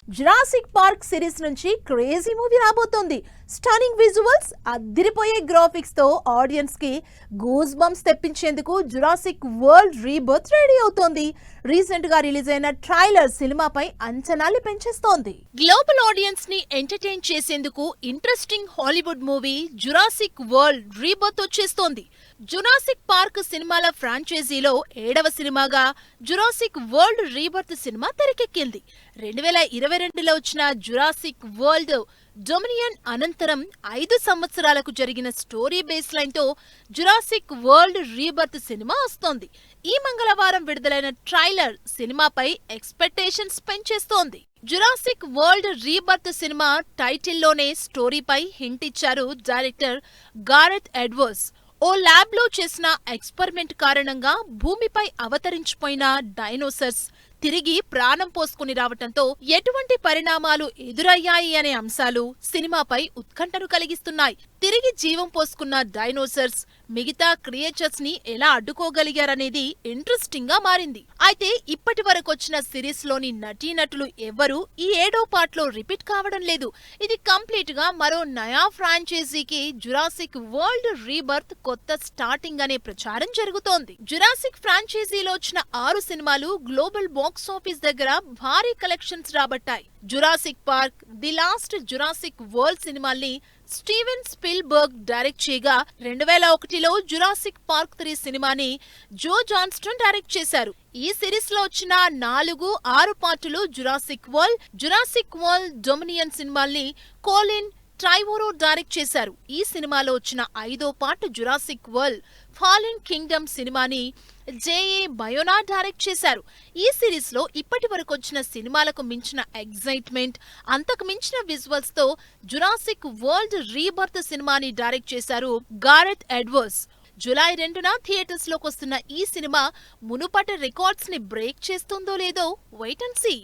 Jurassic Park series నుంచి crazy movie రాబోతోంది. Stunning visuals, అదిరిపోయే గ్రాఫిక్స్ తో ఆడియన్స్ కి గూస్ బంప్స్ తెప్పించేందుకు జురాసిక్ వరల్డ్ రీబర్త్ రెడీ అవుతోంది. రీసెంట్ గా రిలీజ్ అయిన ట్రైలర్ సినిమాపై అంచనాలు పెంచేస్తోంది. గ్లోబల్ ఆడియన్స్ ని ఎంటర్టైన్ చేసేందుకు interesting Hollywood movie Jurassic World Rebirth వచ్చేస్తోంది. జురాసిక్ పార్క్ సినిమాల ఫ్రాంచైజీలో 7వ సినిమాగా జురాసిక్ వరల్డ్ రీబర్త్ సినిమా తెరకెక్కింది. 2022లో వచ్చిన జురాసిక్ వరల్డ్ డొమినియన్ అనంతరం 5 సంవత్సరాలకు జరిగిన స్టోరీ బేస్ లైన్ తో జురాసిక్ వరల్డ్ రీబర్త్ సినిమా వస్తోంది. ఈ మంగళవారం విడుదలైన ట్రైలర్ సినిమాపై ఎక్స్పెక్టేషన్స్ పెంచేస్తోంది. జురాసిక్ వరల్డ్ రీబర్త్ సినిమా టైటిల్లోనే స్టోరీపై హింట్ ఇచ్చారు డైరెక్టర్ గారెత్ ఎడ్వర్డ్స్. ఓ ల్యాబ్ లో చేసిన ఎక్స్పెరిమెంట్ కారణంగా భూమిపై అవతరించిపోయిన డైనోసర్స్ తిరిగి ప్రాణం పోసుకుని రావటంతో ఎటువంటి పరిణామాలు ఎదురయ్యాయి అనే అంశాలు సినిమాపై ఉత్కంఠను కలిగిస్తున్నాయి. తిరిగి జీవం పోసుకున్న డైనోసర్స్ మిగతా క్రియేచర్స్ ని ఎలా అడ్డుకోగలిగారనేది ఇంట్రెస్టింగ్ గా మారింది. అయితే ఇప్పటి వరకు వచ్చిన సిరీస్ లోని నటీనటులు ఎవ్వరూ ఈ 7వ పార్ట్ లో రిపీట్ కావడం లేదు. ఇది కంప్లీట్ గా మరో నయా ఫ్రాంచైజీకి జురాసిక్ వరల్డ్ రీబర్త్ కొత్త స్టార్టింగ్ అనే ప్రచారం జరుగుతోంది. జురాసిక్ ఫ్రాంచైజీలో వచ్చిన 6 సినిమాలు గ్లోబల్ బాక్స్ ఆఫీస్ దగ్గర భారీ కలెక్షన్స్ రాబట్టాయి. Jurassic Park, the lost Jurassic World సినిమాల్ని స్టీవెన్ స్పిల్బర్గ్ డైరెక్ట్ చేయగా 2001లో జురాసిక్ పార్క్ 3 సినిమాని జో జాన్స్టన్ డైరెక్ట్ చేశారు. ఈ సిరీస్ లో వచ్చిన 4, 6 పార్టులు జురాసిక్ వరల్డ్ డొమినియన్ సినిమాల్ని కోలిన్ ట్రైవోరో డైరెక్ట్ చేశారు. ఈ సినిమాలో వచ్చిన 5వ part Jurassic World Fallen Kingdom సినిమాని జేఏ బయోనా డైరెక్ట్ చేశారు. ఈ సిరీస్ లో ఇప్పటి వరకు వచ్చిన సినిమాలకు మించిన ఎగ్జైట్మెంట్, అంతకు మించిన విజువల్స్ తో జురాసిక్ వరల్డ్ రీబర్త్ సినిమాని డైరెక్ట్ చేశారు గారెత్ ఎడ్వర్డ్స్. జూలై 2న థియేటర్స్ లోకి వస్తున్న ఈ సినిమా మునుపటి రికార్డ్స్ ని బ్రేక్ చేస్తుందో లేదో వెయిట్ అండ్ సీ.